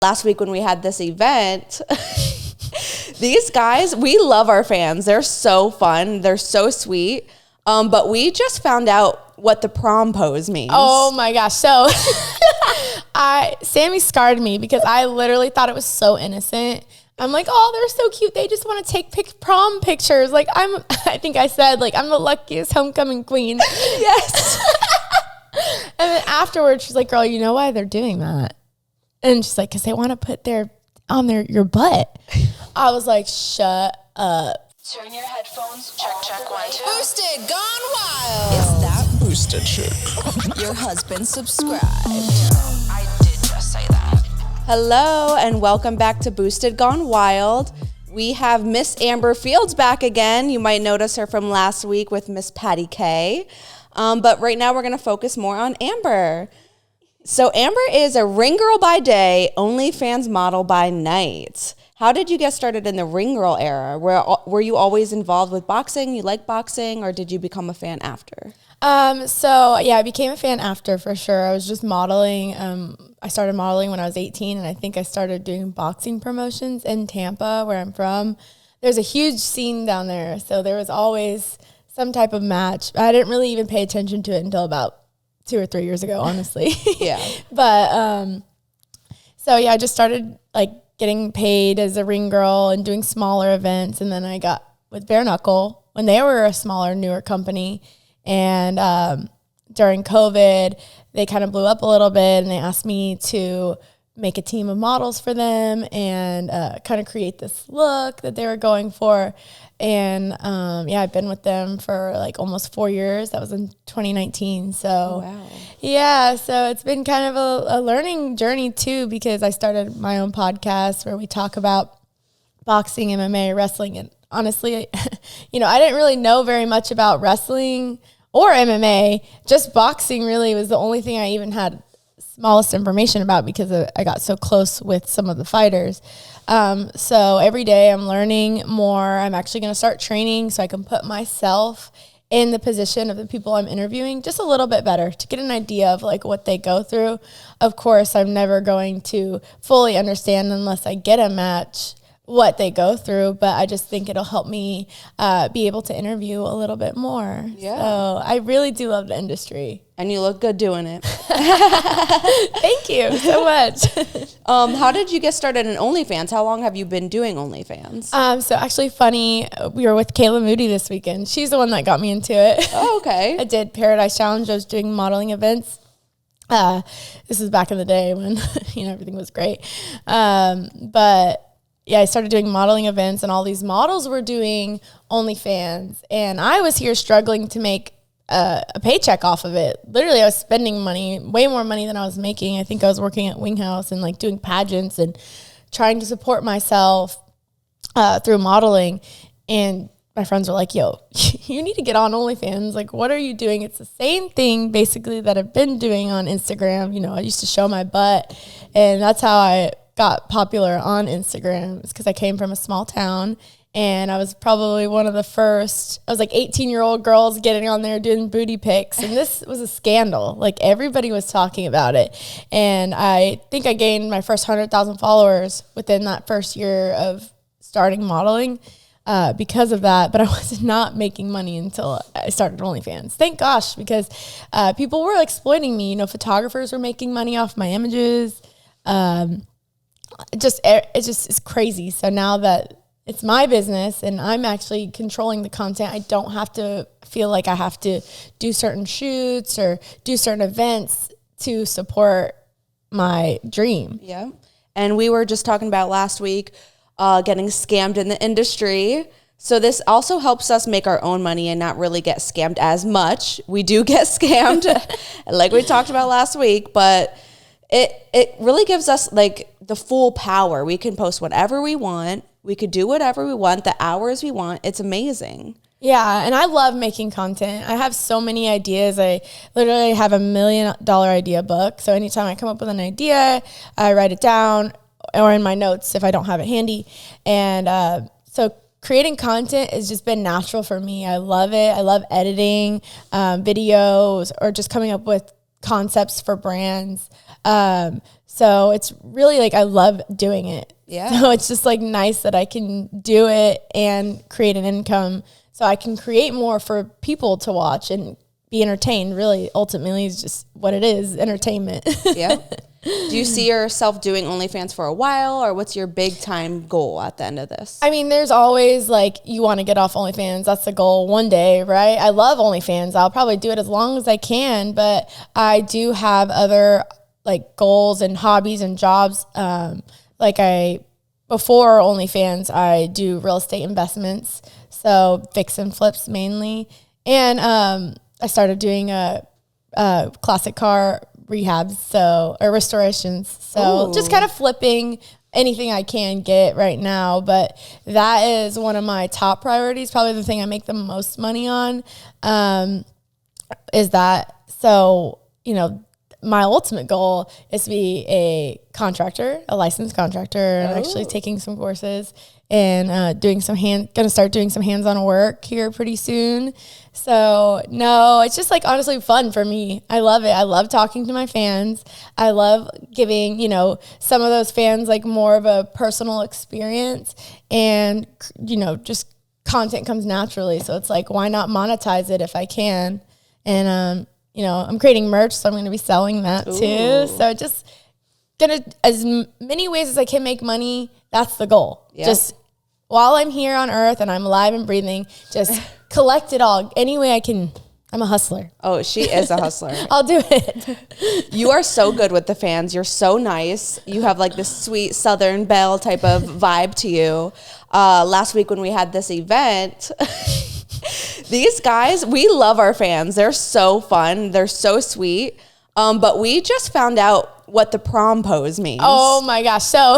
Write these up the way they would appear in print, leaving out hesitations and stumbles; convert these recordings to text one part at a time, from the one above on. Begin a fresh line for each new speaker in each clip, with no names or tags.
last week when we had this event, these guys, we love our fans. They're so fun. They're so sweet. But we just found out what the prom pose means.
Oh my gosh. So Sammy scarred me because I literally thought it was so innocent. I'm like, oh, they're so cute. They just want to take prom pictures. Like I think I said, like, I'm the luckiest homecoming queen.
Yes.
And then afterwards, she's like, girl, you know why they're doing that? And she's like, because they want to put your butt. I was like, shut up.
Turn your headphones. Check 1, 2.
Boosted, gone wild.
It's that
boosted chick. Your husband subscribed.
I did just say that.
Hello, and welcome back to Boosted Gone Wild. We have MissAmberFields back again. You might notice her from last week with Miss Patty K. But right now we're going to focus more on Amber. So Amber is a ring girl by day, OnlyFans model by night. How did you get started in the ring girl era? Were you always involved with boxing? You like boxing, or did you become a fan after?
So yeah, I became a fan after, for sure. I was just modeling. I started modeling when I was 18, and I think I started doing boxing promotions in Tampa, where I'm from. There's a huge scene down there, so there was always some type of match. I didn't really even pay attention to it until about 2 or 3 years ago, honestly.
Yeah.
But so yeah, I just started like getting paid as a ring girl and doing smaller events, and then I got with Bare Knuckle when they were a smaller, newer company. And during COVID, they kind of blew up a little bit, and they asked me to make a team of models for them and kind of create this look that they were going for. And yeah, I've been with them for like almost 4 years. That was in 2019. So
wow.
Yeah, so it's been kind of a learning journey too, because I started my own podcast where we talk about boxing, MMA, wrestling. And honestly, I didn't really know very much about wrestling or MMA. Just boxing really was the only thing I even had smallest information about, because I got so close with some of the fighters. So every day I'm learning more. I'm actually going to start training so I can put myself in the position of the people I'm interviewing just a little bit better, to get an idea of like what they go through. Of course, I'm never going to fully understand unless I get a match what they go through, but I just think it'll help me be able to interview a little bit more.
Yeah.
So I really do love the industry.
And you look good doing it.
Thank you so much.
How did you get started in OnlyFans? How long have you been doing OnlyFans?
So actually we were with Kayla Moody this weekend. She's the one that got me into it.
Oh, okay.
I did Paradise Challenge. I was doing modeling events. This is back in the day when, everything was great. But yeah, I started doing modeling events, and all these models were doing OnlyFans, and I was here struggling to make a paycheck off of it. Literally, I was spending money, way more money than I was making. I think I was working at Wing House and like doing pageants and trying to support myself through modeling. And my friends were like, yo, you need to get on OnlyFans. Like, what are you doing? It's the same thing basically that I've been doing on Instagram. I used to show my butt, and that's how I got popular on Instagram. It's because I came from a small town, and I was probably one of the first. I was like 18-year-old girls getting on there doing booty pics, and this was a scandal. Like, everybody was talking about it, and I think I gained my first 100,000 followers within that first year of starting modeling because of that. But I was not making money until I started OnlyFans. Thank gosh, because people were exploiting me. Photographers were making money off my images. It's crazy. So now that it's my business and I'm actually controlling the content, I don't have to feel like I have to do certain shoots or do certain events to support my dream.
Yeah. And we were just talking about last week getting scammed in the industry. So this also helps us make our own money and not really get scammed as much. We do get scammed, like we talked about last week, but it really gives us like the full power. We can post whatever we want. We could do whatever we want, the hours we want. It's amazing.
Yeah, and I love making content. I have so many ideas. I literally have $1 million idea book. So anytime I come up with an idea, I write it down or in my notes if I don't have it handy. And so creating content has just been natural for me. I love it. I love editing videos or just coming up with concepts for brands. So it's really like, I love doing it.
Yeah.
So it's just like nice that I can do it and create an income so I can create more for people to watch and be entertained. Really, ultimately is just what it is, entertainment.
Yeah. Do you see yourself doing OnlyFans for a while, or what's your big time goal at the end of this?
I mean, there's always like, you want to get off OnlyFans. That's the goal one day, right? I love OnlyFans. I'll probably do it as long as I can, but I do have other like goals and hobbies and jobs. Before OnlyFans, I do real estate investments. So fix and flips mainly. And I started doing classic car rehabs, or restorations. So just kind of flipping anything I can get right now. But that is one of my top priorities, probably the thing I make the most money on, is that. So, my ultimate goal is to be a licensed contractor, and actually taking some courses and gonna start doing some hands-on work here pretty soon. So no, it's just like honestly fun for me. I love it. I love talking to my fans. I love giving, some of those fans like more of a personal experience, and, just content comes naturally. So it's like, why not monetize it if I can? And, I'm creating merch, so I'm going to be selling that too. So just as many ways as I can make money. That's the goal. Yep. Just while I'm here on earth and I'm alive and breathing, just collect it all any way I can. I'm a hustler. Oh, she is a hustler. I'll do it.
You are so good with the fans. You're so nice. You have like this sweet Southern Belle type of vibe to you. Last week when we had this event, these guys, we love our fans. They're so fun. They're so sweet. But we just found out what the prom pose means.
Oh my gosh. So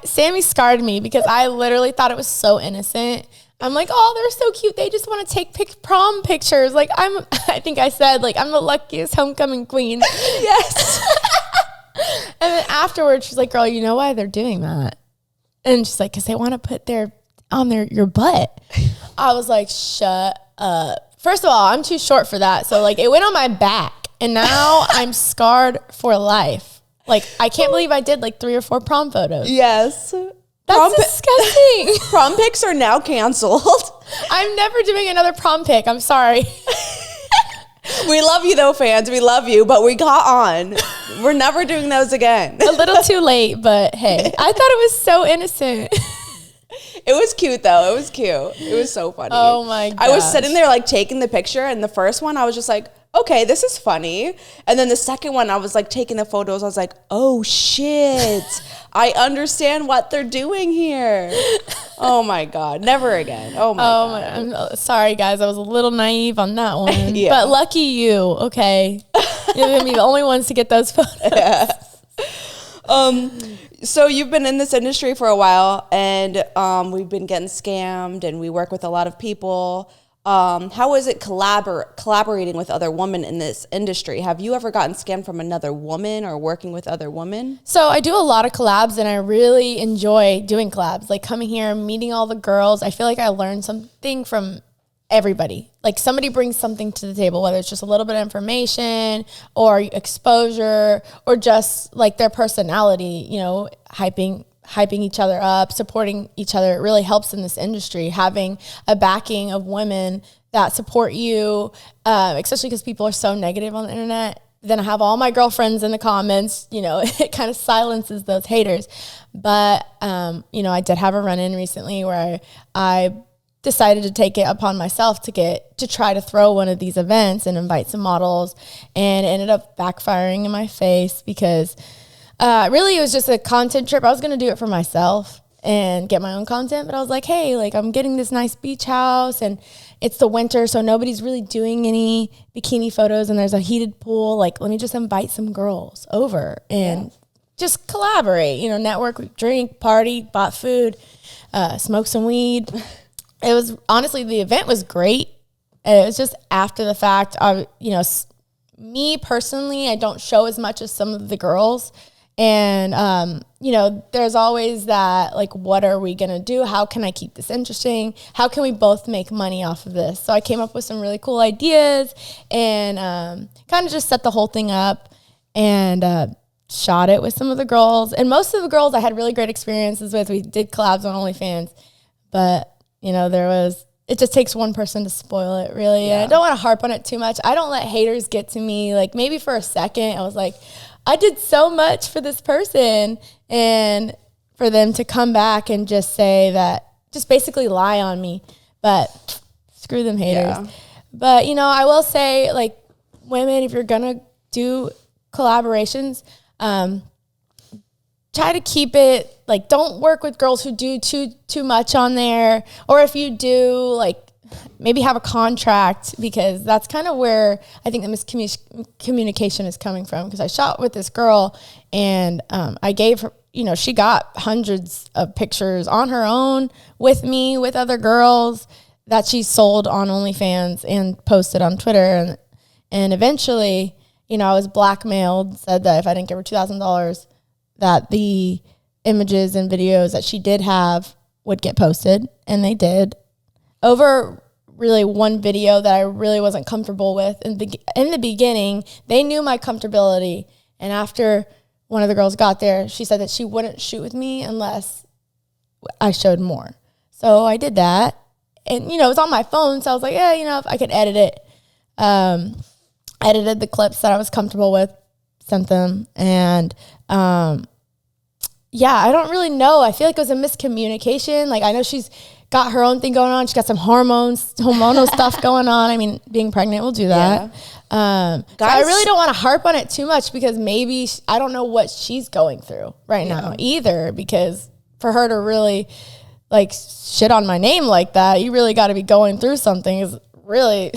Sammy scarred me because I literally thought it was so innocent. I'm like, oh, they're so cute. They just want to take prom pictures. Like I think I said, like, I'm the luckiest homecoming queen.
Yes.
And then afterwards, she's like, girl, you know why they're doing that? And she's like, because they want to put your butt. I was like, shut up. First of all, I'm too short for that. So like it went on my back, and now I'm scarred for life. Like I can't believe I did like 3 or 4 prom photos.
Yes.
That's disgusting.
Prom pics are now canceled.
I'm never doing another prom pic. I'm sorry.
We love you though, fans. We love you, but we got on. We're never doing those again.
A little too late, but hey, I thought it was so innocent.
It was cute though. It was cute. It was so funny.
Oh my gosh.
I was sitting there like taking the picture, and the first one I was just like, okay, this is funny. And then the second one I was like taking the photos. I was like, oh shit. I understand what they're doing here. Oh my God. Never again. Oh my God.
I'm sorry guys. I was a little naive on that one. Yeah. But lucky you. Okay. You're going to be the only ones to get those photos. Yeah.
So you've been in this industry for a while, and we've been getting scammed, and we work with a lot of people. How is it collaborating with other women in this industry? Have you ever gotten scammed from another woman or working with other women?
So I do a lot of collabs, and I really enjoy doing collabs. Like coming here, meeting all the girls. I feel like I learned something from everybody. Like somebody brings something to the table, whether it's just a little bit of information or exposure or just like their personality, hyping each other up, supporting each other. It really helps in this industry, having a backing of women that support you, especially because people are so negative on the internet. Then I have all my girlfriends in the comments, it kind of silences those haters. But, I did have a run-in recently where I decided to take it upon myself to try to throw one of these events and invite some models, and it ended up backfiring in my face because really it was just a content trip. I was going to do it for myself and get my own content, but I was like, hey, like I'm getting this nice beach house and it's the winter, so nobody's really doing any bikini photos and there's a heated pool. Like, let me just invite some girls over and just collaborate, network, drink, party, bought food, smoke some weed. It was honestly, the event was great. It was just after the fact, me personally, I don't show as much as some of the girls. And, you know, there's always that, like, what are we going to do? How can I keep this interesting? How can we both make money off of this? So I came up with some really cool ideas and kind of just set the whole thing up and shot it with some of the girls. And most of the girls I had really great experiences with. We did collabs on OnlyFans. But, you know, it just takes one person to spoil it, really. Yeah. And I don't want to harp on it too much. I don't let haters get to me. Like, maybe for a second, I was like, I did so much for this person, and for them to come back and just say that, just basically lie on me. But screw them haters. Yeah. But, you know, I will say, like, women, if you're going to do collaborations, try to keep it, like, don't work with girls who do too much on there. Or if you do, like, maybe have a contract, because that's kind of where I think the miscommunication is coming from. Because I shot with this girl and I gave her, you know, she got hundreds of pictures on her own with me, with other girls that she sold on OnlyFans and posted on Twitter. And eventually, you know, I was blackmailed, said that if I didn't give her $2,000, that the images and videos that she did have would get posted. And they did. Over really one video that I really wasn't comfortable with. In the beginning, they knew my comfortability. And after one of the girls got there, she said that she wouldn't shoot with me unless I showed more. So I did that. And, you know, it was on my phone. So I was like, yeah, you know, if I could edit it. Edited the clips that I was comfortable with, sent them. And, yeah, I don't really know. I feel like it was a miscommunication. Like, I know she's got her own thing going on. She's got some hormonal stuff going on. I mean, being pregnant will do that. Yeah. So I really don't want to harp on it too much, because maybe I don't know what she's going through right now either, because for her to really, like, shit on my name like that, you really got to be going through something. Is really,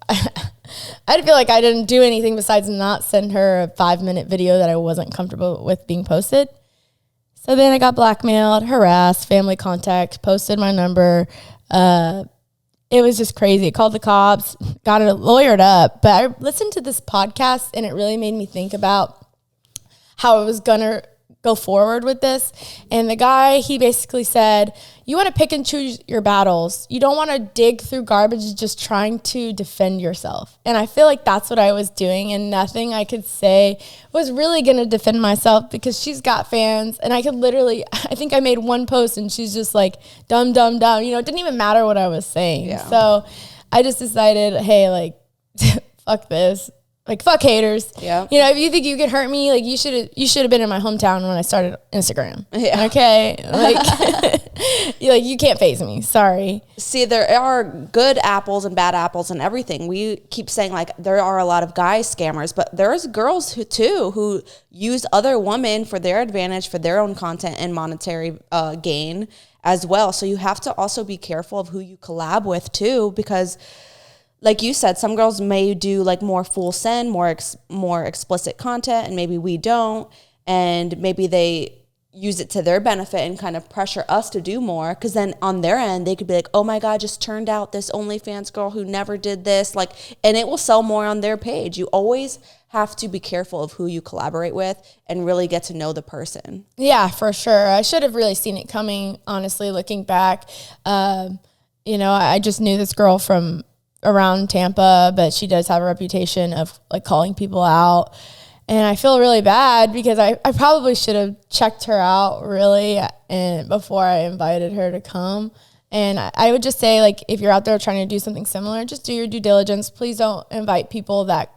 I feel like I didn't do anything besides not send her a 5-minute video that I wasn't comfortable with being posted. So then I got blackmailed, harassed, family contact, posted my number. It was just crazy. I called the cops, got it lawyered up. But I listened to this podcast, and it really made me think about how I was going to go forward with this. And the guy, he basically said, you want to pick and choose your battles. You don't want to dig through garbage just trying to defend yourself. And I feel like that's what I was doing, and nothing I could say was really going to defend myself, because she's got fans. And I could literally, I think I made one post and she's just like, dumb. You know, it didn't even matter what I was saying. Yeah. So I just decided, hey, like, fuck this. Like, fuck haters. Yeah. You know, if you think you could hurt me, like, you should have been in my hometown when I started Instagram. Yeah. Okay. Like, you can't faze me. Sorry.
See, there are good apples and bad apples and everything. We keep saying, like, there are a lot of guy scammers, but there's girls who use other women for their advantage, for their own content and monetary gain as well. So you have to also be careful of who you collab with too, because, like you said, some girls may do, like, more full send, more explicit content, and maybe we don't. And maybe they use it to their benefit and kind of pressure us to do more. Because then on their end, they could be like, oh my God, just turned out this OnlyFans girl who never did this. Like, and it will sell more on their page. You always have to be careful of who you collaborate with and really get to know the person.
Yeah, for sure. I should have really seen it coming, honestly, looking back. You know, I just knew this girl from around Tampa, but she does have a reputation of, like, calling people out. And I feel really bad, because I probably should have checked her out really and before I invited her to come. And I would just say, like, if you're out there trying to do something similar, just do your due diligence. Please don't invite people that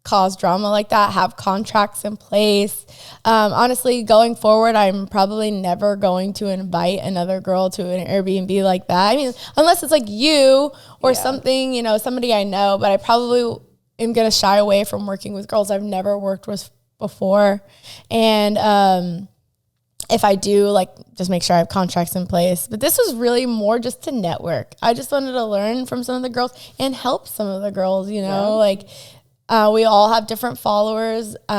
cause drama like that. Have contracts in place. Honestly, going forward, I'm probably never going to invite another girl to an Airbnb like that. I mean, unless it's like you or something, you know, somebody I know, but I probably am going to shy away from working with girls I've never worked with before. And if I do, like, just make sure I have contracts in place. But this was really more just to network. I just wanted to learn from some of the girls and help some of the girls, you know, like, we all have different followers. You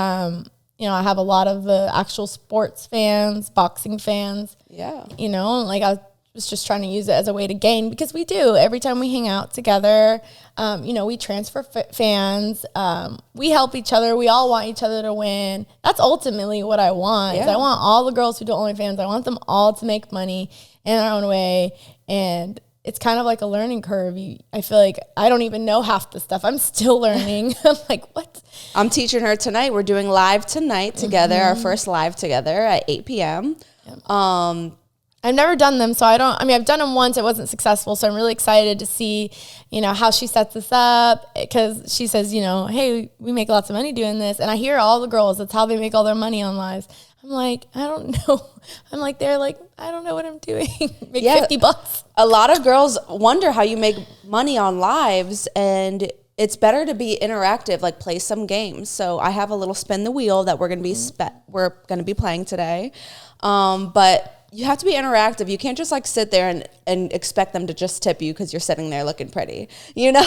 know, I have a lot of the actual sports fans, boxing fans. Yeah. You know, like, I was just trying to use it as a way to gain, because we do every time we hang out together. You know, we transfer fans. We help each other. We all want each other to win. That's ultimately what I want. Is I want all the girls who do OnlyFans, I want them all to make money in their own way. And it's kind of like a learning curve. I feel like I don't even know half the stuff. I'm still learning. I'm like, what?
I'm teaching her tonight. We're doing live tonight together, our first live together at 8 p.m. Yep.
I've never done them, so I've done them once. It wasn't successful, so I'm really excited to see, you know, how she sets this up, because she says, you know, hey, we make lots of money doing this. And I hear all the girls, that's how they make all their money on lives. I'm like, I don't know. I'm like, they're like, I don't know what I'm doing. Make $50.
A lot of girls wonder how you make money on lives, and it's better to be interactive, like play some games. So I have a little spin the wheel that we're going to be playing today. But you have to be interactive. You can't just like sit there and expect them to just tip you because you're sitting there looking pretty. You know,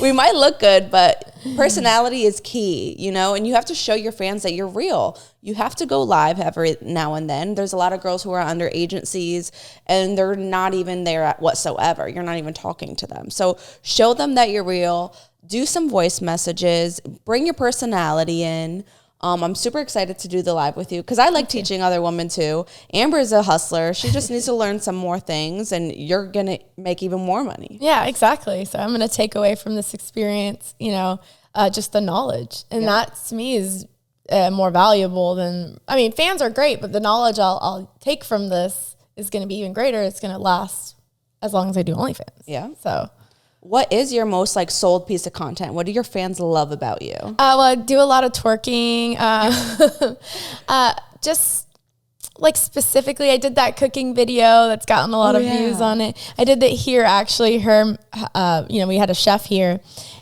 we might look good, but personality is key, you know, and you have to show your fans that you're real. You have to go live every now and then. There's a lot of girls who are under agencies and they're not even there whatsoever. You're not even talking to them. So show them that you're real. Do some voice messages. Bring your personality in. I'm super excited to do the live with you because I like teaching other women too. Amber is a hustler. She just needs to learn some more things, and you're going to make even more money.
Yeah, exactly. So I'm going to take away from this experience, you know, just the knowledge. And that to me is more valuable than, I mean, fans are great, but the knowledge I'll take from this is going to be even greater. It's going to last as long as I do OnlyFans.
Yeah.
So
what is your most like sold piece of content? What do your fans love about you?
Well, I do a lot of twerking. Just like specifically, I did that cooking video that's gotten a lot of views on it. I did that here actually. You know, we had a chef here,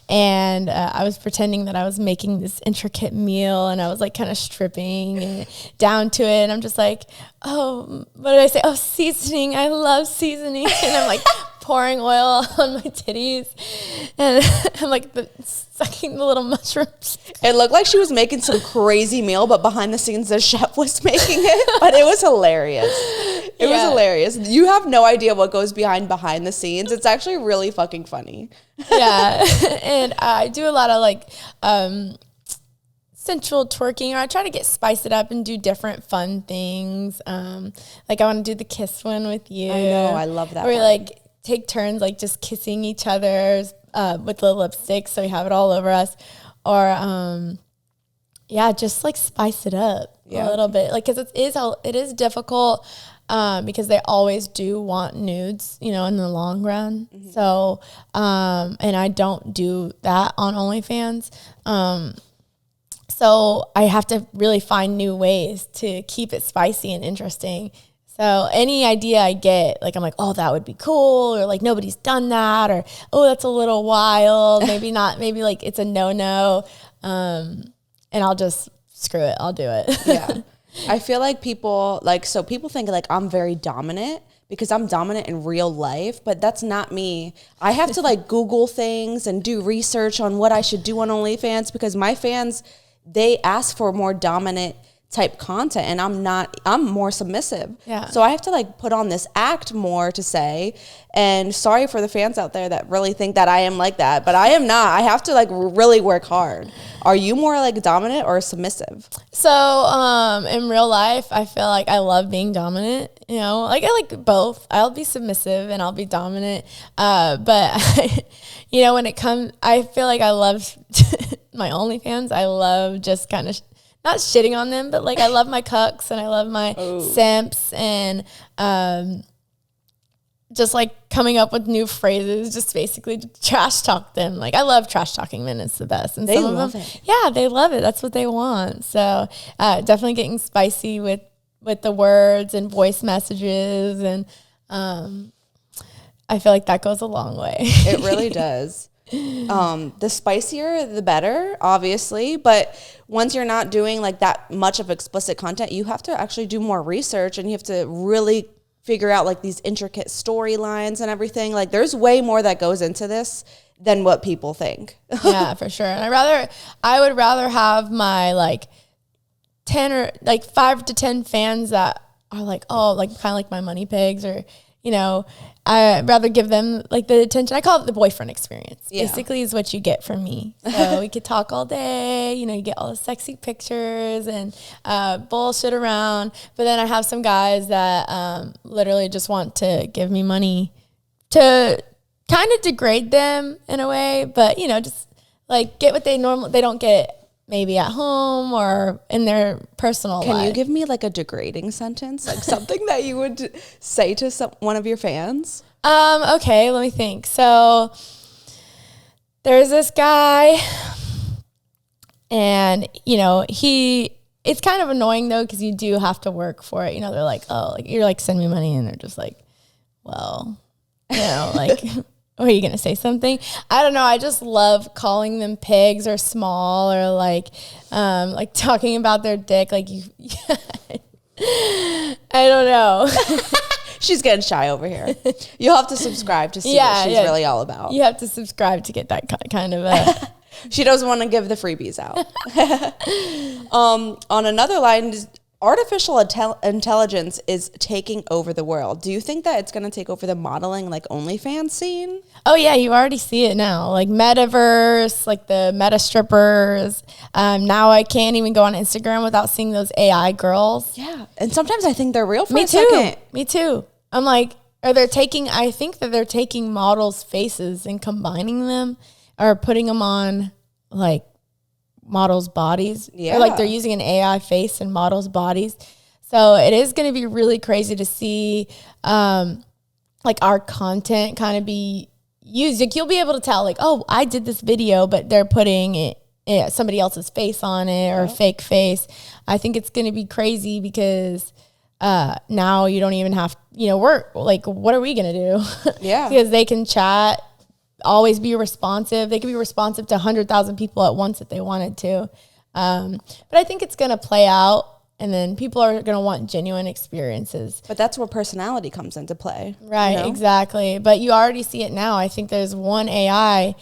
and I was pretending that I was making this intricate meal, and I was like kind of stripping down to it. And I'm just like, oh, what did I say? Oh, seasoning. I love seasoning. And I'm like pouring oil on my titties, and I'm like sucking the little mushrooms.
It looked like she was making some crazy meal, but behind the scenes the chef was making it. But it was hilarious. It was hilarious. You have no idea what goes behind the scenes. It's actually really fucking funny.
Yeah. And I do a lot of like sensual twerking, or I try to spice it up and do different fun things. Like I want to do the kiss one with you.
I know, I love that.
Where we like take turns like just kissing each other with the lipstick, so we have it all over us. Or just like spice it up a little bit, like, because it is difficult because they always do want nudes, you know, in the long run. So and I don't do that on OnlyFans. So I have to really find new ways to keep it spicy and interesting. So any idea I get, like, I'm like, oh, that would be cool, or like nobody's done that, or oh, that's a little wild, maybe not, maybe like it's a no. And I'll just screw it, I'll do it.
Yeah. I feel like people think like I'm very dominant because I'm dominant in real life, but that's not me. I have to like Google things and do research on what I should do on OnlyFans because my fans, they ask for more dominant type content, and I'm more submissive. Yeah. So I have to like put on this act more to say, and sorry for the fans out there that really think that I am like that, but I am not. I have to like really work hard. Are you more like dominant or submissive?
So in real life, I feel like I love being dominant, you know, like I like both. I'll be submissive and I'll be dominant. But you know, when it comes, I feel like I love my OnlyFans. I love just kind of not shitting on them, but like I love my cucks and I love my simps, and just like coming up with new phrases, just basically to trash talk them. Like I love trash talking men; it's the best. And
they
some
love
of them,
it.
Yeah, they love it. That's what they want. So definitely getting spicy with the words and voice messages, and I feel like that goes a long way.
It really does. The spicier, the better, obviously. But once you're not doing like that much of explicit content, you have to actually do more research, and you have to really figure out like these intricate storylines and everything. Like there's way more that goes into this than what people think.
Yeah, for sure. And I would rather have my like 10 or like 5 to 10 fans that are like, oh, like kind of like my money pigs, or I'd rather give them like the attention. I call it the boyfriend experience.
Yeah.
Basically is what you get from me. So we could talk all day, you get all the sexy pictures and bullshit around. But then I have some guys that literally just want to give me money to kind of degrade them in a way, but just like get what they don't get maybe at home or in their personal life.
Can you give me like a degrading sentence, like something that you would say to one of your fans?
Okay, let me think. So there's this guy, and it's kind of annoying though, because you do have to work for it. They're like, oh, like you're like, send me money, and they're just like, well, like. Are you going to say something? I don't know. I just love calling them pigs or small, or like talking about their dick. Like I don't know.
She's getting shy over here. You'll have to subscribe to see what she's really all about.
You have to subscribe to get that kind of
She doesn't want to give the freebies out. On another line, artificial intelligence is taking over the world. Do you think that it's going to take over the modeling, like OnlyFans scene?
Oh yeah, you already see it now. Like metaverse, like the meta strippers. Now I can't even go on Instagram without seeing those AI girls.
Yeah, and sometimes I think they're real for a second.
Me too. I'm like, I think that they're taking models' faces and combining them or putting them on like models' bodies.
Yeah.
Or like they're using an AI face in models' bodies. So it is going to be really crazy to see like our content kind of be used. Like you'll be able to tell like, oh, I did this video, but they're putting somebody else's face on it or a fake face. I think it's going to be crazy because now you don't even have, we're like, what are we going to do?
Yeah.
Because they can chat, always be responsive. They can be responsive to 100,000 people at once if they wanted to. But I think it's going to play out, and then people are going to want genuine experiences.
But that's where personality comes into play.
Right, exactly. But you already see it now. I think there's one AI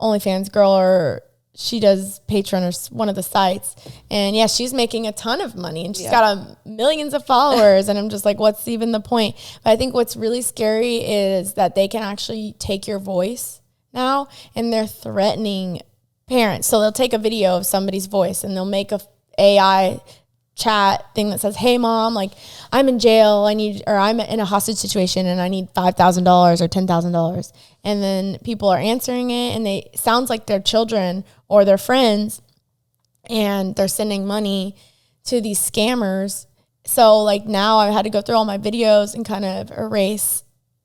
OnlyFans girl, or she does Patreon or one of the sites. And yeah, she's making a ton of money, and she's got millions of followers. And I'm just like, what's even the point? But I think what's really scary is that they can actually take your voice now, and they're threatening parents. So they'll take a video of somebody's voice and they'll make a AI chat thing that says, hey mom, like I'm in jail, I'm in a hostage situation and I need $5,000 or $10,000. And then people are answering it, and they sounds like their children or their friends, and they're sending money to these scammers. So like now I've had to go through all my videos and kind of erase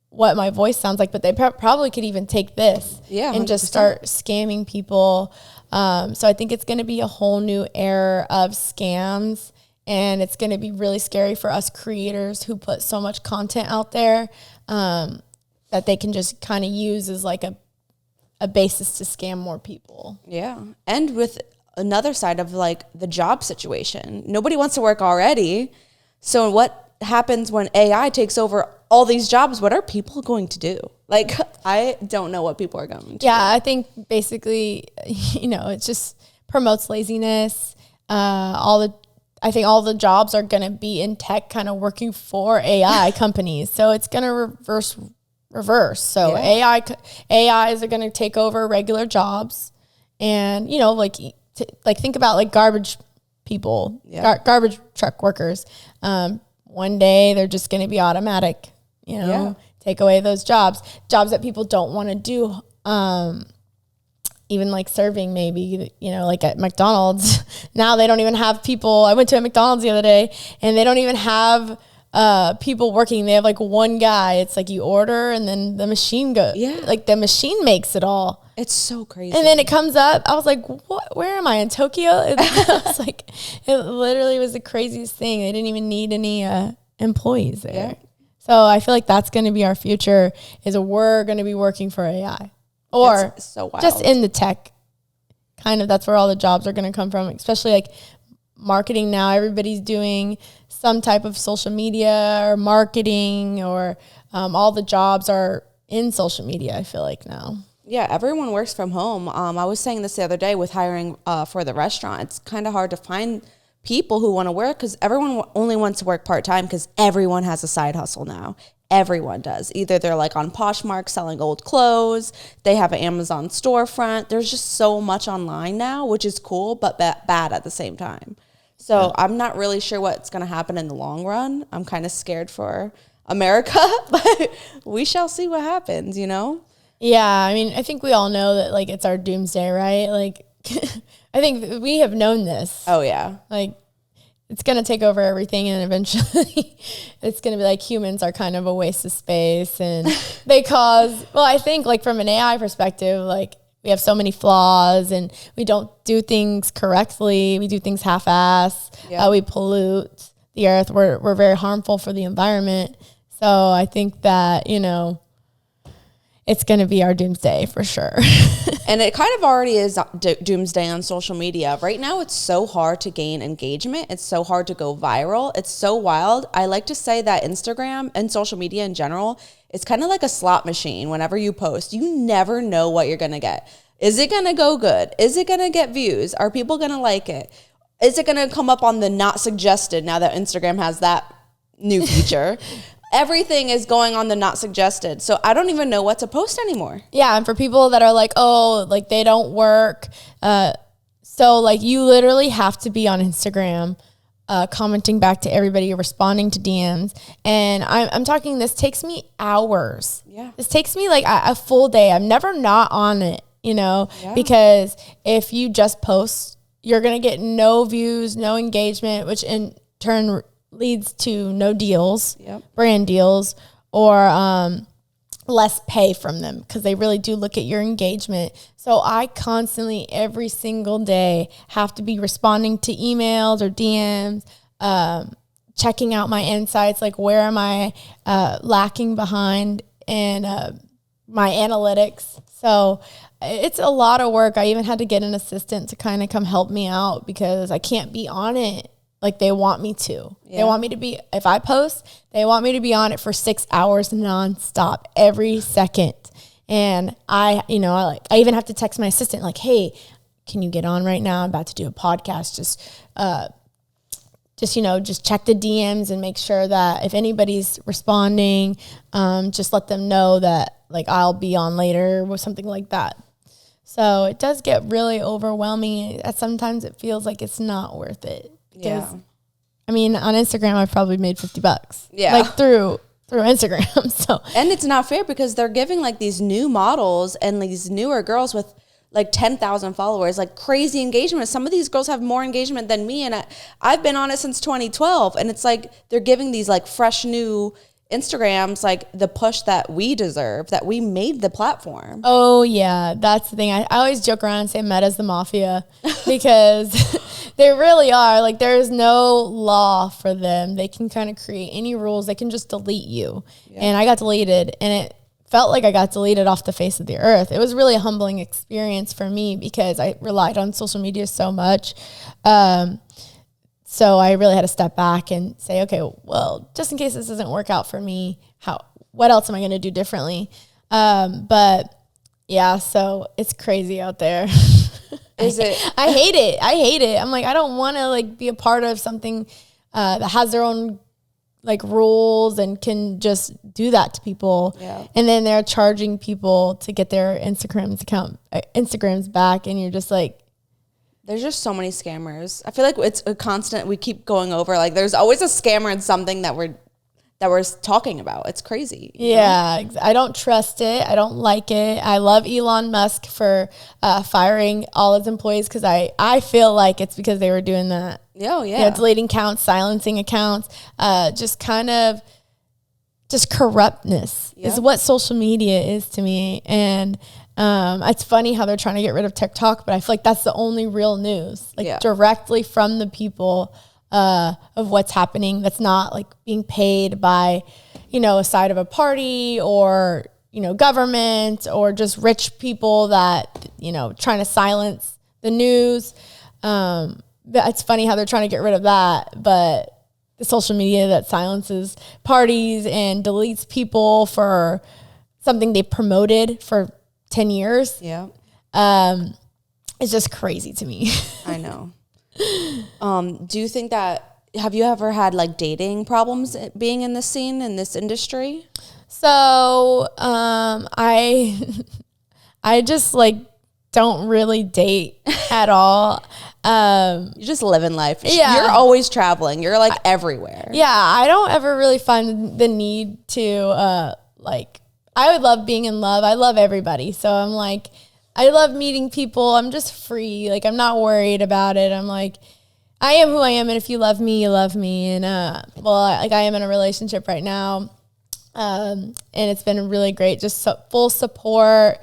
what my voice sounds like, but they probably could even take this and just start scamming people. So I think it's going to be a whole new era of scams, and it's going to be really scary for us creators who put so much content out there that they can just kind of use as like a basis to scam more people.
Yeah. And with another side of like the job situation, nobody wants to work already. So what happens when AI takes over all these jobs? What are people going to do? Like, I don't know what people are going to do.
Yeah, I think basically, it just promotes laziness. I think all the jobs are going to be in tech, kind of working for AI companies. So it's going to reverse. So AIs are going to take over regular jobs, and think about like garbage people, garbage truck workers. One day they're just going to be automatic. Take away those jobs that people don't want to do. Even like serving, maybe, like at McDonald's. Now they don't even have people. I went to a McDonald's the other day, and they don't even have people working. They have like one guy. It's like you order, and then the machine goes. Yeah. Like the machine makes it all.
It's so crazy.
And then it comes up. I was like, what? Where am I? In Tokyo? I was like, it literally was the craziest thing. They didn't even need any employees there. Yeah. So I feel like that's going to be our future, is we're going to be working for AI. Or
so wild.
Just in the tech, kind of, that's where all the jobs are going to come from, especially like marketing now. Everybody's doing some type of social media or marketing, or all the jobs are in social media, I feel like now.
Yeah, everyone works from home. I was saying this the other day with hiring for the restaurant. It's kind of hard to find people who want to work, because everyone only wants to work part-time, because everyone has a side hustle now. everyone does. Either they're like on Poshmark selling old clothes, they have an Amazon storefront. There's just so much online now, which is cool, but bad at the same time. So I'm not really sure what's going to happen in the long run. I'm kind of scared for America, but we shall see what happens, you know?
Yeah, I mean, I think we all know that, like, it's our doomsday, right? Like, I think we have known this.
Oh, yeah.
Like, it's going to take over everything, and eventually it's going to be like humans are kind of a waste of space, and they cause, well, I think, like, from an AI perspective, like, we have so many flaws, and we don't do things correctly. We do things half-ass. We pollute the earth. We're very harmful for the environment. So I think that, you know, it's going to be our doomsday for sure.
And it kind of already is doomsday on social media. Right now, it's so hard to gain engagement. It's so hard to go viral. It's so wild. I like to say that Instagram and social media in general, it's kind of like a slot machine. Whenever you post, you never know what you're going to get. Is it going to go good? Is it going to get views? Are people going to like it? Is it going to come up on the not suggested now that Instagram has that new feature? Everything is going on the not suggested. So I don't even know what to post anymore.
Yeah, and for people that are like, oh, like they don't work. So like you literally have to be on Instagram commenting back to everybody, responding to DMs. And I'm talking, this takes me hours.
Yeah.
This takes me like a full day. I'm never not on it, you know, because if you just post, you're going to get no views, no engagement, which in turn leads to no deals, brand deals, or less pay from them because they really do look at your engagement. So I constantly, every single day, have to be responding to emails or DMs, checking out my insights, like where am I lacking behind in my analytics. So it's a lot of work. I even had to get an assistant to kind of come help me out because I can't be on it like they want me to. They want me to be, if I post, they want me to be on it for 6 hours nonstop every second. And I even have to text my assistant like, hey, can you get on right now? I'm about to do a podcast. Just check the DMs and make sure that if anybody's responding, just let them know that like I'll be on later or something like that. So it does get really overwhelming. Sometimes it feels like it's not worth it. Yeah. I mean, on Instagram, I've probably made $50. Yeah. Like through Instagram. So,
and it's not fair because they're giving like these new models and these newer girls with like 10,000 followers, like crazy engagement. Some of these girls have more engagement than me. And I've been on it since 2012. And it's like, they're giving these like fresh new Instagrams, like the push that we deserve, that we made the platform.
Oh yeah. That's the thing. I always joke around and say Meta's the mafia because they really are. Like there is no law for them. They can kind of create any rules. They can just delete you. And I got deleted and it felt like I got deleted off the face of the earth. It was really a humbling experience for me because I relied on social media so much. So I really had to step back and say, okay, well, just in case this doesn't work out for me, what else am I going to do differently? But yeah, so it's crazy out there.
Is it?
I hate it. I'm like, I don't want to like be a part of something that has their own like rules and can just do that to people. Yeah. And then they're charging people to get their Instagrams back. And you're just like,
there's just so many scammers. I feel like it's a constant, we keep going over, like there's always a scammer in something that we're talking about. It's crazy.
Yeah. I don't trust it. I don't like it. I love Elon Musk for firing all his employees because I feel like it's because they were doing that.
Oh, yeah.
You know, deleting accounts, silencing accounts, just corruptness is what social media is to me. And it's funny how they're trying to get rid of TikTok, but I feel like that's the only real news, like directly from the people of what's happening. That's not like being paid by, a side of a party or, government or just rich people that, trying to silence the news. It's funny how they're trying to get rid of that, but the social media that silences parties and deletes people for something they promoted for 10 years.
Yeah.
It's just crazy to me.
I know. Do you think that have you ever had like dating problems being in this scene, in this industry?
So, I just like don't really date at all.
You're just living life.
Yeah.
You're always traveling. You're like everywhere.
Yeah, I don't ever really find the need to I would love being in love. I love everybody. So I'm like, I love meeting people. I'm just free. Like, I'm not worried about it. I'm like, I am who I am, and if you love me, you love me. And I am in a relationship right now, and it's been really great. Just full support.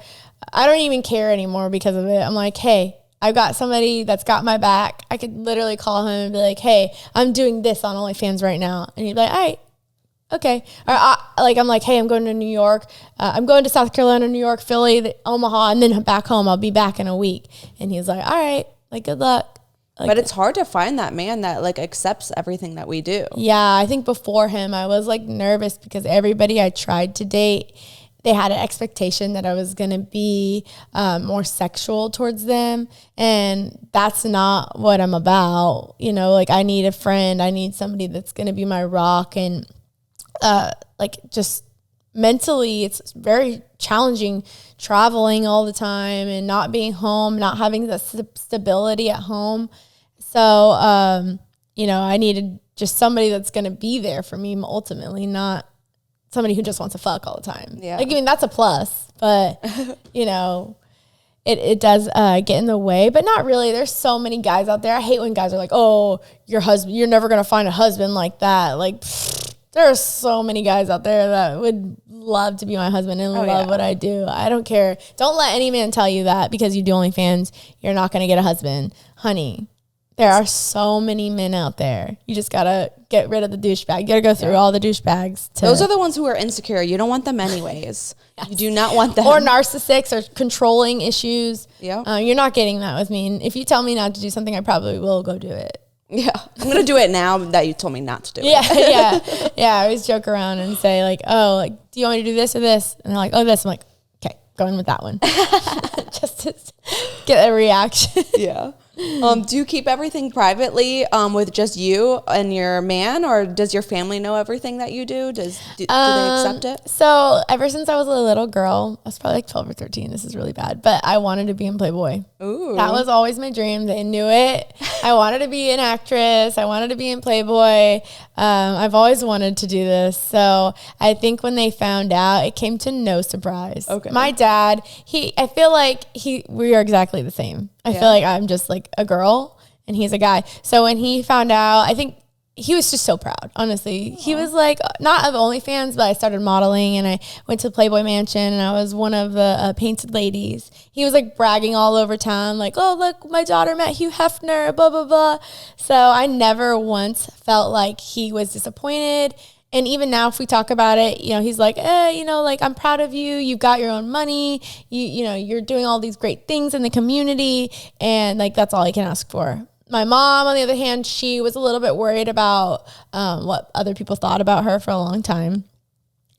I don't even care anymore because of it. I'm like, hey, I've got somebody that's got my back. I could literally call him and be like, hey, I'm doing this on OnlyFans right now. And he'd be like, all right, okay. Or I'm like, hey, I'm going to New York. I'm going to South Carolina, New York, Philly, Omaha, and then back home. I'll be back in a week. And he's like, all right, like, good luck. Like,
but it's hard to find that man that like accepts everything that we do.
Yeah, I think before him, I was like nervous because everybody I tried to date, they had an expectation that I was going to be more sexual towards them. And that's not what I'm about. You know, like, I need a friend. I need somebody that's going to be my rock. And just mentally, it's very challenging traveling all the time and not being home, not having the stability at home. So, I needed just somebody that's going to be there for me ultimately, not somebody who just wants to fuck all the time.
Yeah.
Like, I mean, that's a plus, but, it does get in the way, but not really. There's so many guys out there. I hate when guys are like, oh, your husband, you're never going to find a husband like that. Like, there are so many guys out there that would love to be my husband and love what I do. I don't care. Don't let any man tell you that because you do OnlyFans, you're not going to get a husband. Honey, there are so many men out there. You just got to get rid of the douchebag. You got to go through all the douchebags.
Those are the ones who are insecure. You don't want them anyways. Yes. You do not want them.
Or narcissists or controlling issues.
Yeah.
You're not getting that with me. And if you tell me not to do something, I probably will go do it.
Yeah. I'm going to do it now that you told me not to do it.
Yeah. I always joke around and say like, oh, like, do you want me to do this or this? And they're like, oh, this. I'm like, okay, going with that one. Just to get a reaction.
Yeah. Do you keep everything privately with just you and your man, or does your family know everything that you do? Do they accept it?
So ever since I was a little girl, I was probably like 12 or 13. This is really bad, but I wanted to be in Playboy.
Ooh.
That was always my dream. They knew it. I wanted to be an actress. I wanted to be in Playboy. I've always wanted to do this. So I think when they found out, it came to no surprise. Okay. My dad, I feel like we are exactly the same. I feel like I'm just like a girl and he's a guy. So when he found out, I think he was just so proud, honestly. Aww. He was like, not of OnlyFans, but I started modeling and I went to Playboy Mansion and I was one of the painted ladies. He was like bragging all over town, like, oh, look, my daughter met Hugh Hefner, blah, blah, blah. So I never once felt like he was disappointed. And even now, if we talk about it, he's like, like, I'm proud of you. You've got your own money. You're doing all these great things in the community. And like, that's all I can ask for. My mom, on the other hand, she was a little bit worried about what other people thought about her for a long time.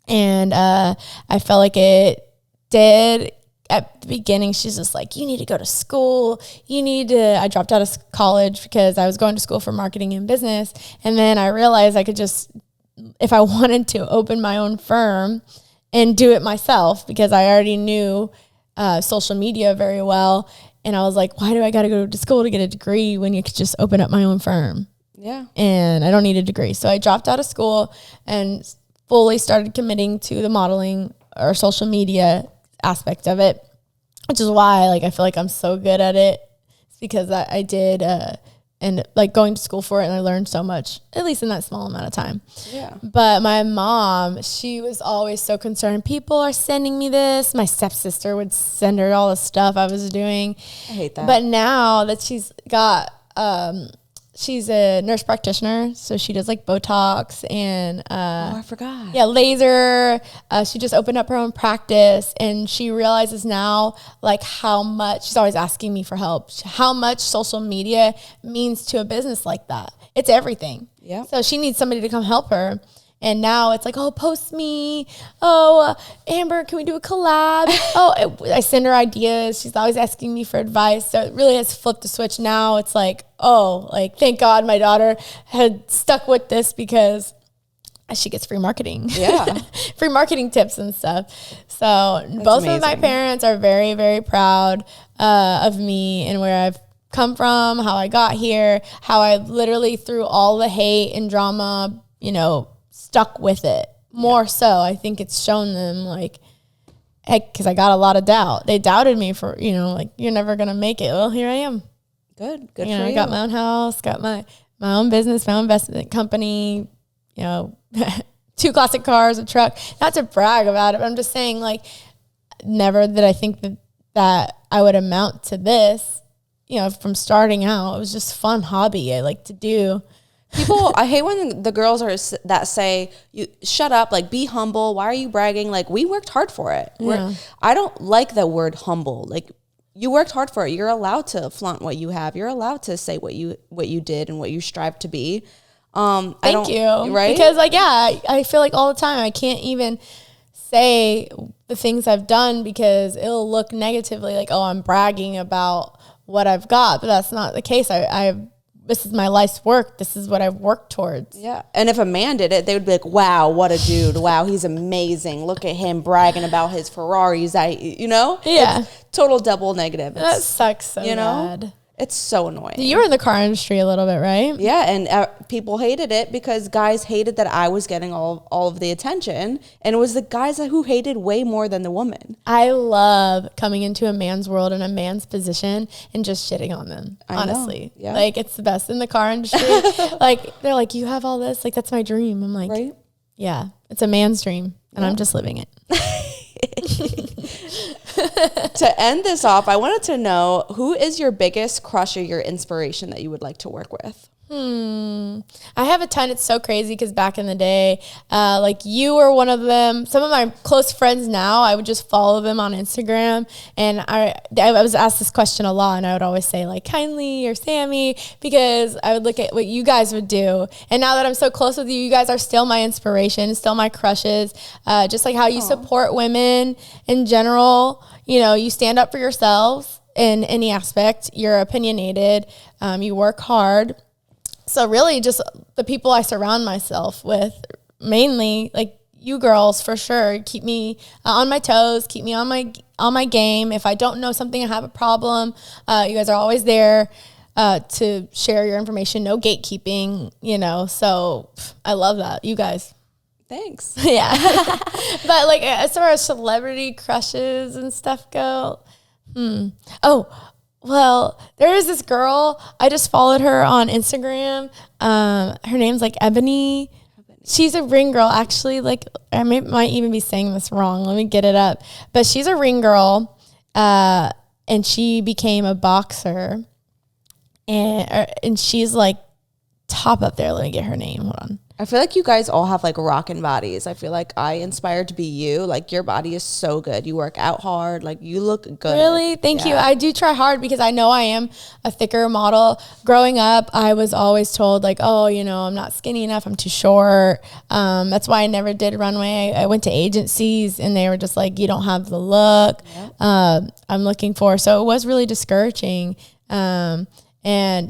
And I felt like it did. At the beginning, she's just like, you need to go to school. I dropped out of college because I was going to school for marketing and business. And then I realized I could just, if I wanted to, open my own firm and do it myself because I already knew social media very well. And I was like, why do I got to go to school to get a degree when you could just open up my own firm? Yeah. And I don't need a degree. So I dropped out of school and fully started committing to the modeling or social media aspect of it, which is why I feel like I'm so good at it. It's because I did and like going to school for it, and I learned so much, at least in that small amount of time. Yeah. But my mom, she was always so concerned. People are sending me this. My stepsister would send her all the stuff I was doing. I hate that. But now that she's got, she's a nurse practitioner, so she does like Botox and
I forgot.
Yeah, laser. She just opened up her own practice, and she realizes now like how much, she's always asking me for help, how much social media means to a business like that. It's everything. Yeah. So she needs somebody to come help her. And now it's like, oh, post me. Oh, Amber, can we do a collab? Oh, I send her ideas. She's always asking me for advice. So it really has flipped the switch. Now it's like, oh, like, thank God my daughter had stuck with this because she gets free marketing.
Yeah.
Free marketing tips and stuff. So both of my parents are very, very proud of me and where I've come from, how I got here, how I literally through all the hate and drama, you know, stuck with it. More so, I think it's shown them like, heck, because I got a lot of doubt. They doubted me for, you know, like, you're never going to make it. Well, here I am.
Good
You
for
know,
you.
I got my own house, got my own business, my own investment company, you know, 2 classic cars, a truck. Not to brag about it, but I'm just saying, like, never did I think that I would amount to this, you know, from starting out. It was just fun hobby I like to do.
People, I hate when the girls that say, "You shut up, like, be humble. Why are you bragging?" Like, we worked hard for it.
Yeah.
I don't like the word humble. Like, you worked hard for it. You're allowed to flaunt what you have. You're allowed to say what you did and what you strive to be.
Thank you.
Right?
Because, like, yeah, I feel like all the time I can't even say the things I've done because it'll look negatively like, oh, I'm bragging about what I've got. But that's not the case. This is my life's work. This is what I've worked towards.
Yeah. And if a man did it, they would be like, wow, what a dude. Wow, he's amazing. Look at him bragging about his Ferraris. You know?
Yeah.
It's total double negative.
That sucks so
you know?
bad.
It's so annoying.
You were in the car industry a little bit, right?
Yeah, and people hated it because guys hated that I was getting all of the attention. And it was the guys who hated way more than the woman.
I love coming into a man's world and a man's position and just shitting on them, honestly.
Yeah.
Like, it's the best in the car industry. Like, they're like, you have all this? Like, that's my dream. I'm like,
Right?
yeah, it's a man's dream, and I'm just living it.
To end this off, I wanted to know, who is your biggest crush or your inspiration that you would like to work with?
I have a ton. It's so crazy because back in the day, like, you were one of them. Some of my close friends now, I would just follow them on Instagram. And I was asked this question a lot, and I would always say, like, Kindly or Sammy, because I would look at what you guys would do. And now that I'm so close with you, you guys are still my inspiration, still my crushes. Just like how you support women in general. You know, you stand up for yourselves in any aspect. You're opinionated. You work hard. So really just the people I surround myself with, mainly like you girls for sure, keep me on my toes, keep me on my game. If I don't know something, I have a problem, you guys are always there to share your information, no gatekeeping, you know. So I love that, you guys.
Thanks.
Yeah. But like as far as celebrity crushes and stuff go, well, there is this girl. I just followed her on Instagram. Her name's like Ebony. She's a ring girl, actually. Like, might even be saying this wrong. Let me get it up. But she's a ring girl, and she became a boxer. And she's like top up there. Let me get her name. Hold on.
I feel like you guys all have like rockin' bodies. I feel like I inspired to be you. Like, your body is so good. You work out hard. Like, you look good.
Really? Thank you. I do try hard because I know I am a thicker model. Growing up, I was always told like, oh, you know, I'm not skinny enough. I'm too short. That's why I never did runway. I went to agencies and they were just like, you don't have the look I'm looking for. So it was really discouraging. And,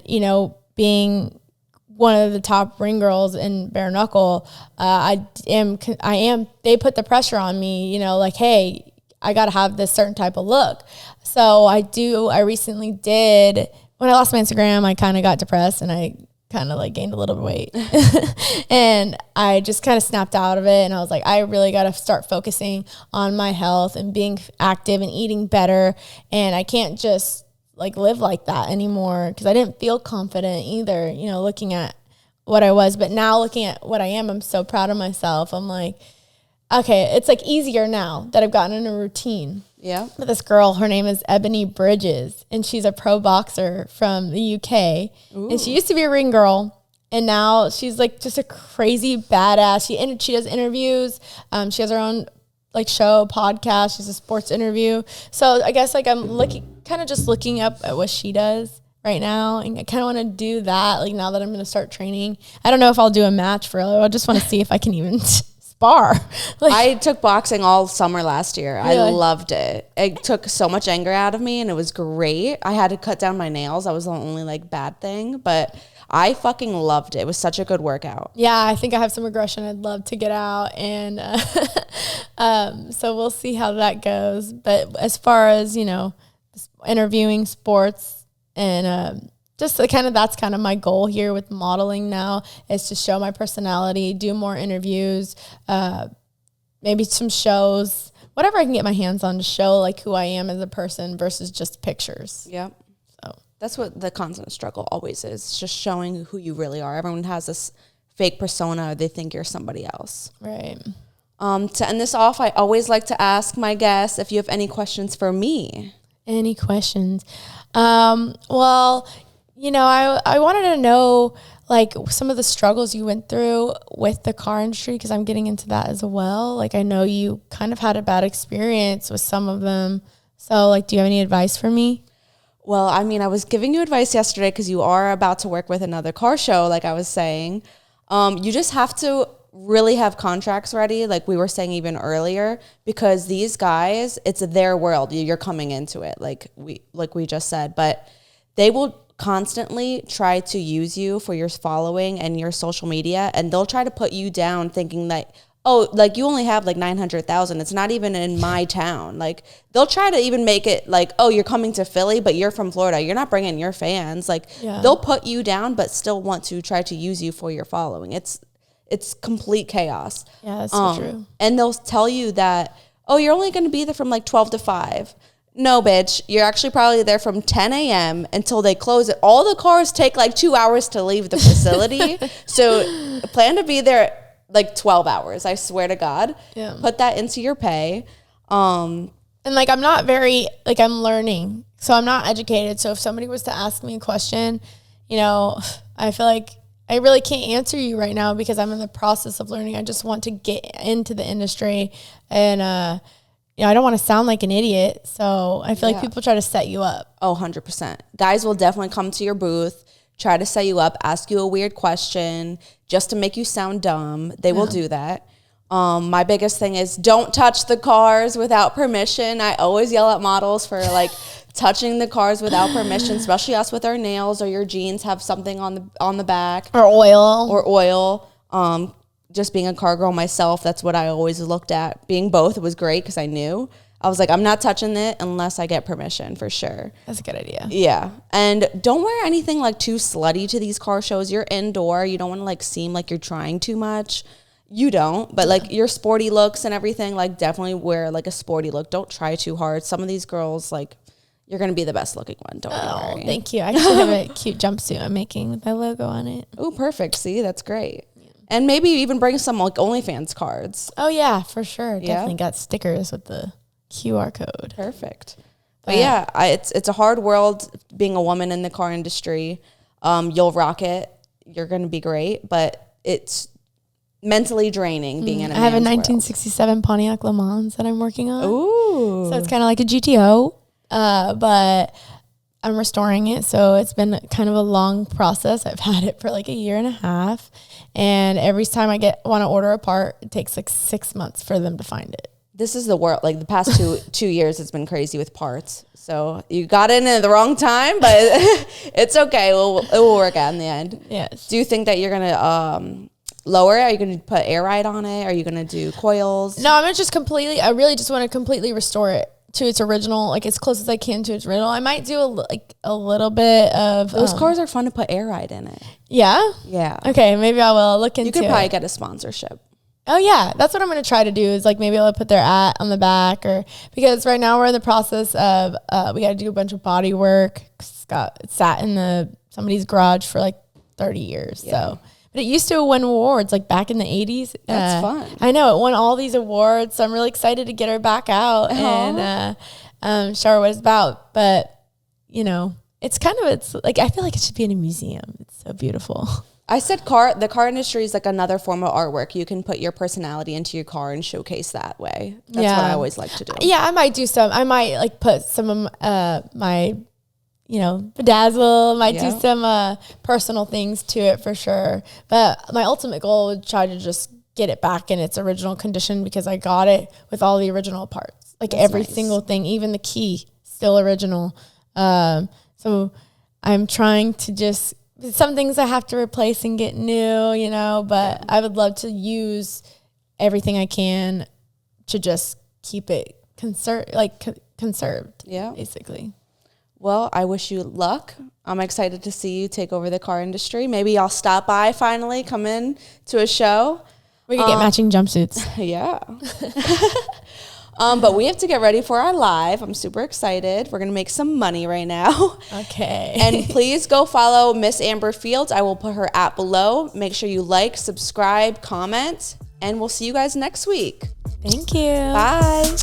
you know, being one of the top ring girls in Bare Knuckle, I am, they put the pressure on me, you know, like, hey, I got to have this certain type of look. So I recently did, when I lost my Instagram, I kind of got depressed and I kind of like gained a little bit of weight and I just kind of snapped out of it. And I was like, I really got to start focusing on my health and being active and eating better. And I can't just like live like that anymore because I didn't feel confident either, you know, looking at what I was. But now looking at what I am, I'm so proud of myself. I'm like, okay, it's like easier now that I've gotten in a routine.
Yeah.
But this girl, her name is Ebony Bridges, and she's a pro boxer from the UK. Ooh. And she used to be a ring girl, and now she's like just a crazy badass. She does interviews. She has her own like show, podcast. She's a sports interview. So I guess like I'm looking up at what she does right now, and I kind of want to do that. Like now that I'm going to start training, I don't know if I'll do a match for it. I just want to see if I can even spar. Like,
I took boxing all summer last year.
Really?
I loved it. It took so much anger out of me, and it was great. I had to cut down my nails. That was the only like bad thing, but I fucking loved it. It was such a good workout.
yeah, I think I have some aggression I'd love to get out, and so we'll see how that goes. But as far as, you know, interviewing sports and just that's kind of my goal here with modeling now, is to show my personality, do more interviews, maybe some shows, whatever I can get my hands on to show like who I am as a person versus just pictures.
Yep.
So
That's what the constant struggle always is. It's just showing who you really are. Everyone has this fake persona, or they think you're somebody else.
right.
To end this off, I always like to ask my guests if you have any questions for me.
Any questions? Well, you know, I wanted to know like some of the struggles you went through with the car industry, because I'm getting into that as well. Like I know you kind of had a bad experience with some of them. So like, do you have any advice for me?
Well, I mean, I was giving you advice yesterday because you are about to work with another car show, like I was saying. You just have to really have contracts ready, like we were saying even earlier, because these guys, it's their world. You're coming into it, like we just said, but they will constantly try to use you for your following and your social media, and they'll try to put you down thinking that, oh, like you only have like 900,000. It's not even in my town. Like they'll try to even make it like, oh, you're coming to Philly, but you're from Florida. You're not bringing your fans. Like they'll put you down, but still want to try to use you for your following. It's complete chaos.
Yeah, that's so true.
And they'll tell you that, oh, you're only going to be there from like 12 to 5. No, bitch. You're actually probably there from 10 a.m. until they close it. All the cars take like 2 hours to leave the facility. So plan to be there like 12 hours. I swear to God.
Yeah.
Put that into your pay.
And like, I'm not very, like I'm learning, so I'm not educated. So if somebody was to ask me a question, you know, I feel like I really can't answer you right now because I'm in the process of learning. I just want to get into the industry, and you know, I don't want to sound like an idiot. So I feel like people try to set you up.
Oh, 100%. Guys will definitely come to your booth, try to set you up, ask you a weird question just to make you sound dumb. They will do that. My biggest thing is don't touch the cars without permission. I always yell at models for like touching the cars without permission, especially us with our nails, or your jeans have something on the back.
Or oil.
Or oil. Just being a car girl myself, that's what I always looked at. Being both, it was great because I knew. I was like, I'm not touching it unless I get permission, for sure.
That's a good idea.
Yeah. And don't wear anything like too slutty to these car shows. You're indoor. You don't want to like seem like you're trying too much. You don't. But like your sporty looks and everything, like definitely wear like a sporty look. Don't try too hard. Some of these girls, like, you're going to be the best looking one. Don't worry.
Thank you. I actually have a cute jumpsuit I'm making with my logo on it.
Oh, perfect. See, that's great. And maybe even bring some like OnlyFans cards.
Oh yeah, for sure. Definitely got stickers with the QR code.
Perfect. But yeah, it's a hard world being a woman in the car industry. You'll rock it. You're going to be great, but it's mentally draining being in a
I have a
man's
1967 Pontiac Le Mans that I'm working on.
Ooh.
So it's kind of like a GTO, but I'm restoring it. So it's been kind of a long process. I've had it for like a year and a half. And every time I want to order a part, it takes like 6 months for them to find it.
This is the world. Like the past two years, it's been crazy with parts. So you got in at the wrong time, but it's okay. It will work out in the end.
Yes.
Do you think that you're gonna lower it? Are you gonna put air ride on it? Are you gonna do coils?
No, I'm gonna just completely. I really just want to completely restore it to its original, like as close as I can to its original. I might do a little bit of
those cars are fun to put air ride in it.
Yeah.
Yeah.
Okay, maybe I will look into it.
You could probably get a sponsorship.
Oh yeah, that's what I'm gonna try to do. Is like maybe I'll put their @ on the back, or because right now we're in the process of we got to do a bunch of body work. It sat in somebody's garage for like 30 years. Yeah. So. But it used to win awards, like back in the 80s.
That's fun.
I know, it won all these awards, so I'm really excited to get her back out and show her what it's about. But, you know, it's like, I feel like it should be in a museum. It's so beautiful.
I said the car industry is like another form of artwork. You can put your personality into your car and showcase that way. That's what I always like to do.
Yeah, I might do some. I might like put some of my, bedazzle, might do some personal things to it for sure. But my ultimate goal would try to just get it back in its original condition, because I got it with all the original parts. Like every single thing, even the key, still original. So I'm trying to just, some things I have to replace and get new, but I would love to use everything I can to just keep it conserved, basically.
Well, I wish you luck. I'm excited to see you take over the car industry. Maybe I'll stop by finally, come in to a show.
We can get matching jumpsuits.
Yeah. But we have to get ready for our live. I'm super excited. We're going to make some money right now.
Okay.
And please go follow MissAmberFields. I will put her app below. Make sure you like, subscribe, comment, and we'll see you guys next week.
Thank you.
Bye.